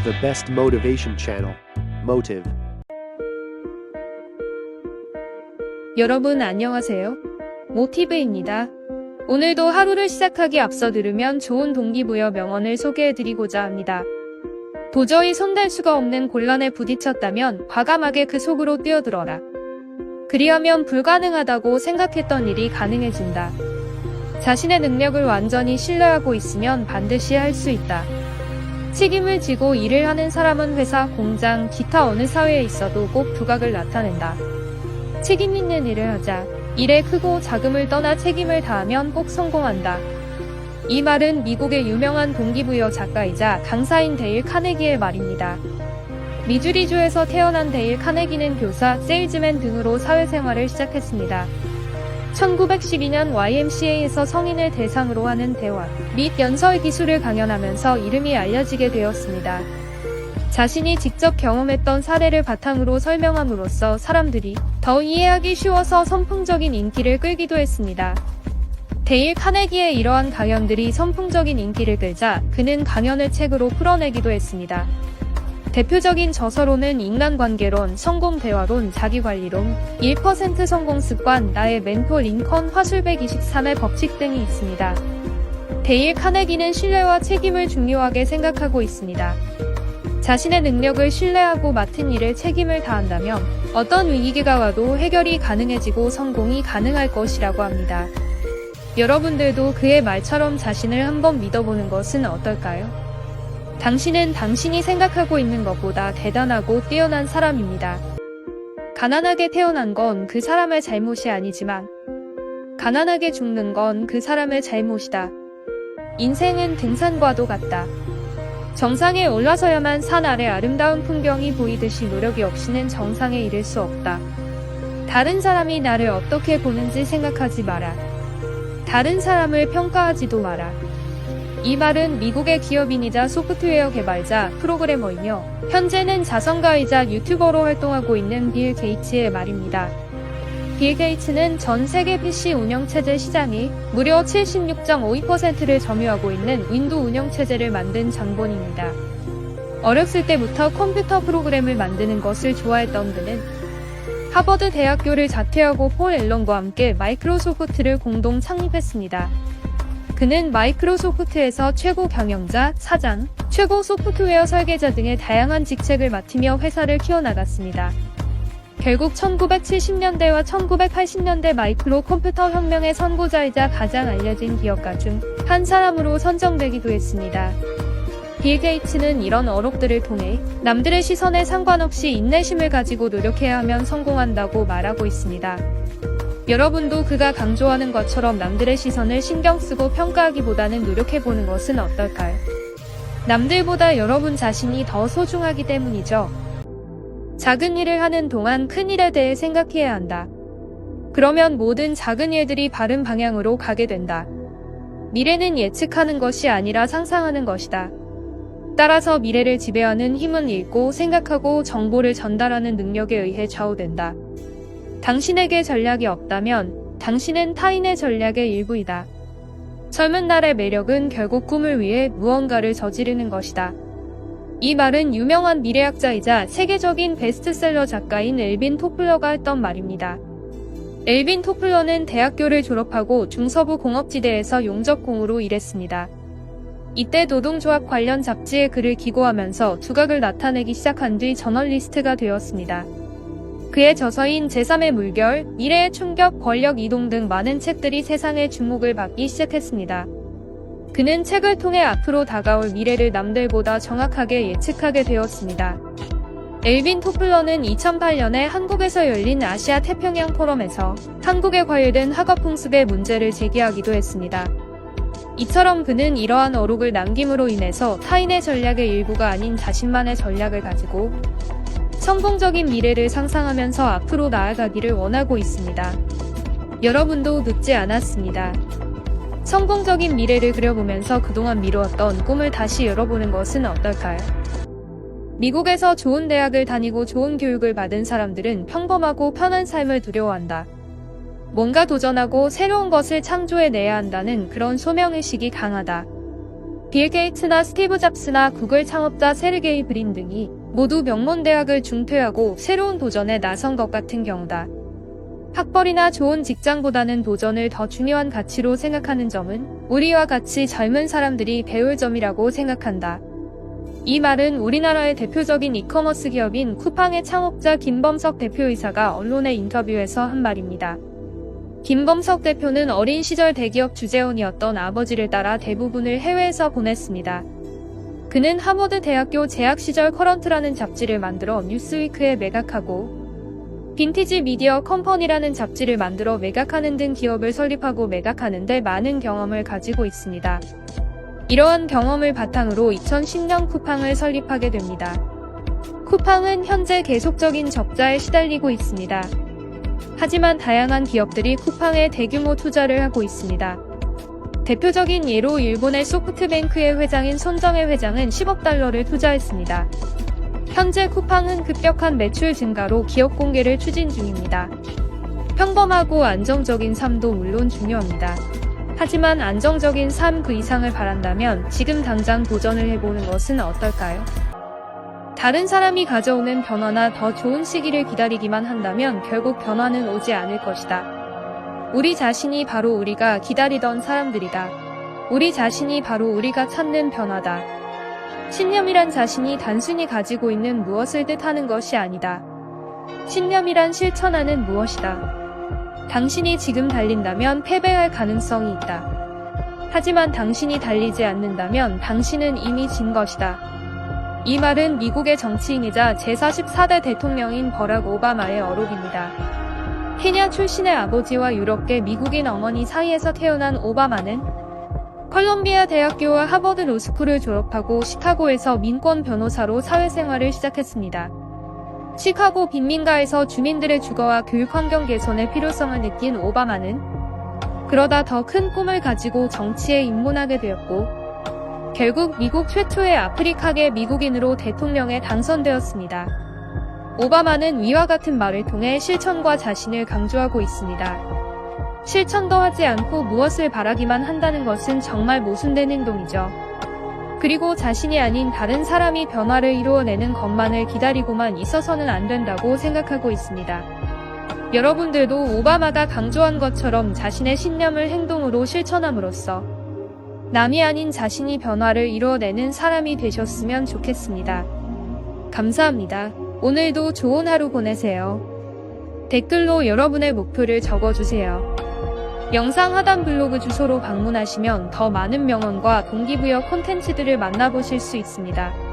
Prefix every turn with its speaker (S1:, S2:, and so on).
S1: the best motivation channel, Motive.
S2: 여러분 안녕하세요. 모티브입니다. 오늘도 하루를 시작하기 앞서 들으면 좋은 동기부여 명언을 소개해드리고자 합니다. 도저히 손댈 수가 없는 곤란에 부딪혔다면 과감하게 그 속으로 뛰어들어라. 그리하면 불가능하다고 생각했던 일이 가능해진다. 자신의 능력을 완전히 신뢰하고 있으면 반드시 할 수 있다. 책임을 지고 일을 하는 사람은 회사, 공장, 기타 어느 사회에 있어도 꼭 두각을 나타낸다. 책임 있는 일을 하자. 일에 크고 작음을 떠나 책임을 다하면 꼭 성공한다. 이 말은 미국의 유명한 동기부여 작가이자 강사인 데일 카네기의 말입니다. 미주리주에서 태어난 데일 카네기는 교사, 세일즈맨 등으로 사회생활을 시작했습니다. 1912년 YMCA에서 성인을 대상으로 하는 대화 및 연설 기술을 강연하면서 이름이 알려지게 되었습니다. 자신이 직접 경험했던 사례를 바탕으로 설명함으로써 사람들이 더 이해하기 쉬워서 선풍적인 인기를 끌기도 했습니다. 데일 카네기의 이러한 강연들이 선풍적인 인기를 끌자 그는 강연을 책으로 풀어내기도 했습니다. 대표적인 저서로는 인간관계론, 성공대화론, 자기관리론, 1% 성공습관, 나의 멘토 링컨 화술 123의 법칙 등이 있습니다. 데일 카네기는 신뢰와 책임을 중요하게 생각하고 있습니다. 자신의 능력을 신뢰하고 맡은 일에 책임을 다한다면 어떤 위기가 와도 해결이 가능해지고 성공이 가능할 것이라고 합니다. 여러분들도 그의 말처럼 자신을 한번 믿어보는 것은 어떨까요? 당신은 당신이 생각하고 있는 것보다 대단하고 뛰어난 사람입니다. 가난하게 태어난 건 그 사람의 잘못이 아니지만 가난하게 죽는 건 그 사람의 잘못이다. 인생은 등산과도 같다. 정상에 올라서야만 산 아래 아름다운 풍경이 보이듯이 노력이 없이는 정상에 이를 수 없다. 다른 사람이 나를 어떻게 보는지 생각하지 마라. 다른 사람을 평가하지도 마라. 이 말은 미국의 기업인이자 소프트웨어 개발자, 프로그래머이며 현재는 자선가이자 유튜버로 활동하고 있는 빌 게이츠의 말입니다. 빌 게이츠는 전 세계 PC 운영체제 시장이 무려 76.52%를 점유하고 있는 윈도우 운영체제를 만든 장본입니다. 어렸을 때부터 컴퓨터 프로그램을 만드는 것을 좋아했던 그는 하버드 대학교를 자퇴하고 폴 앨런과 함께 마이크로소프트를 공동 창립했습니다. 그는 마이크로소프트에서 최고 경영자, 사장, 최고 소프트웨어 설계자 등의 다양한 직책을 맡으며 회사를 키워나갔습니다. 결국 1970년대와 1980년대 마이크로 컴퓨터 혁명의 선구자이자 가장 알려진 기업가 중 한 사람으로 선정되기도 했습니다. 빌 게이츠는 이런 어록들을 통해 남들의 시선에 상관없이 인내심을 가지고 노력해야 하면 성공한다고 말하고 있습니다. 여러분도 그가 강조하는 것처럼 남들의 시선을 신경 쓰고 평가하기보다는 노력해보는 것은 어떨까요? 남들보다 여러분 자신이 더 소중하기 때문이죠. 작은 일을 하는 동안 큰 일에 대해 생각해야 한다. 그러면 모든 작은 일들이 바른 방향으로 가게 된다. 미래는 예측하는 것이 아니라 상상하는 것이다. 따라서 미래를 지배하는 힘은 읽고 생각하고 정보를 전달하는 능력에 의해 좌우된다. 당신에게 전략이 없다면 당신은 타인의 전략의 일부이다. 젊은 날의 매력은 결국 꿈을 위해 무언가를 저지르는 것이다. 이 말은 유명한 미래학자이자 세계적인 베스트셀러 작가인 엘빈 토플러가 했던 말입니다. 엘빈 토플러는 대학교를 졸업하고 중서부 공업지대에서 용접공으로 일했습니다. 이때 노동조합 관련 잡지에 글을 기고하면서 두각을 나타내기 시작한 뒤 저널리스트가 되었습니다. 그의 저서인 제3의 물결, 미래의 충격, 권력 이동 등 많은 책들이 세상의 주목을 받기 시작했습니다. 그는 책을 통해 앞으로 다가올 미래를 남들보다 정확하게 예측하게 되었습니다. 엘빈 토플러는 2008년에 한국에서 열린 아시아 태평양 포럼에서 한국에 관련된 학업풍습의 문제를 제기하기도 했습니다. 이처럼 그는 이러한 어록을 남김으로 인해서 타인의 전략의 일부가 아닌 자신만의 전략을 가지고 성공적인 미래를 상상하면서 앞으로 나아가기를 원하고 있습니다. 여러분도 늦지 않았습니다. 성공적인 미래를 그려보면서 그동안 미루었던 꿈을 다시 열어보는 것은 어떨까요? 미국에서 좋은 대학을 다니고 좋은 교육을 받은 사람들은 평범하고 편한 삶을 두려워한다. 뭔가 도전하고 새로운 것을 창조해내야 한다는 그런 소명의식이 강하다. 빌 게이츠나 스티브 잡스나 구글 창업자 세르게이 브린 등이 모두 명문 대학을 중퇴하고 새로운 도전에 나선 것 같은 경우다. 학벌이나 좋은 직장보다는 도전을 더 중요한 가치로 생각하는 점은 우리와 같이 젊은 사람들이 배울 점이라고 생각한다. 이 말은 우리나라의 대표적인 이커머스 기업인 쿠팡의 창업자 김범석 대표이사가 언론의 인터뷰에서 한 말입니다. 김범석 대표는 어린 시절 대기업 주재원이었던 아버지를 따라 대부분을 해외에서 보냈습니다. 그는 하버드 대학교 재학 시절 커런트라는 잡지를 만들어 뉴스위크에 매각하고 빈티지 미디어 컴퍼니라는 잡지를 만들어 매각하는 등 기업을 설립하고 매각하는 데 많은 경험을 가지고 있습니다. 이러한 경험을 바탕으로 2010년 쿠팡을 설립하게 됩니다. 쿠팡은 현재 계속적인 적자에 시달리고 있습니다. 하지만 다양한 기업들이 쿠팡에 대규모 투자를 하고 있습니다. 대표적인 예로 일본의 소프트뱅크의 회장인 손정혜 회장은 10억 달러를 투자했습니다. 현재 쿠팡은 급격한 매출 증가로 기업 공개를 추진 중입니다. 평범하고 안정적인 삶도 물론 중요합니다. 하지만 안정적인 삶 그 이상을 바란다면 지금 당장 도전을 해보는 것은 어떨까요? 다른 사람이 가져오는 변화나 더 좋은 시기를 기다리기만 한다면 결국 변화는 오지 않을 것이다. 우리 자신이 바로 우리가 기다리던 사람들이다. 우리 자신이 바로 우리가 찾는 변화다. 신념이란 자신이 단순히 가지고 있는 무엇을 뜻하는 것이 아니다. 신념이란 실천하는 무엇이다. 당신이 지금 달린다면 패배할 가능성이 있다. 하지만 당신이 달리지 않는다면 당신은 이미 진 것이다. 이 말은 미국의 정치인이자 제44대 대통령인 버락 오바마의 어록입니다. 케냐 출신의 아버지와 유럽계 미국인 어머니 사이에서 태어난 오바마는 컬럼비아 대학교와 하버드 로스쿨을 졸업하고 시카고에서 민권 변호사로 사회생활을 시작했습니다. 시카고 빈민가에서 주민들의 주거와 교육 환경 개선의 필요성을 느낀 오바마는 그러다 더 큰 꿈을 가지고 정치에 입문하게 되었고 결국 미국 최초의 아프리카계 미국인으로 대통령에 당선되었습니다. 오바마는 위와 같은 말을 통해 실천과 자신을 강조하고 있습니다. 실천도 하지 않고 무엇을 바라기만 한다는 것은 정말 모순된 행동이죠. 그리고 자신이 아닌 다른 사람이 변화를 이루어내는 것만을 기다리고만 있어서는 안 된다고 생각하고 있습니다. 여러분들도 오바마가 강조한 것처럼 자신의 신념을 행동으로 실천함으로써 남이 아닌 자신이 변화를 이루어내는 사람이 되셨으면 좋겠습니다. 감사합니다. 오늘도 좋은 하루 보내세요. 댓글로 여러분의 목표를 적어주세요. 영상 하단 블로그 주소로 방문하시면 더 많은 명언과 동기부여 콘텐츠들을 만나보실 수 있습니다.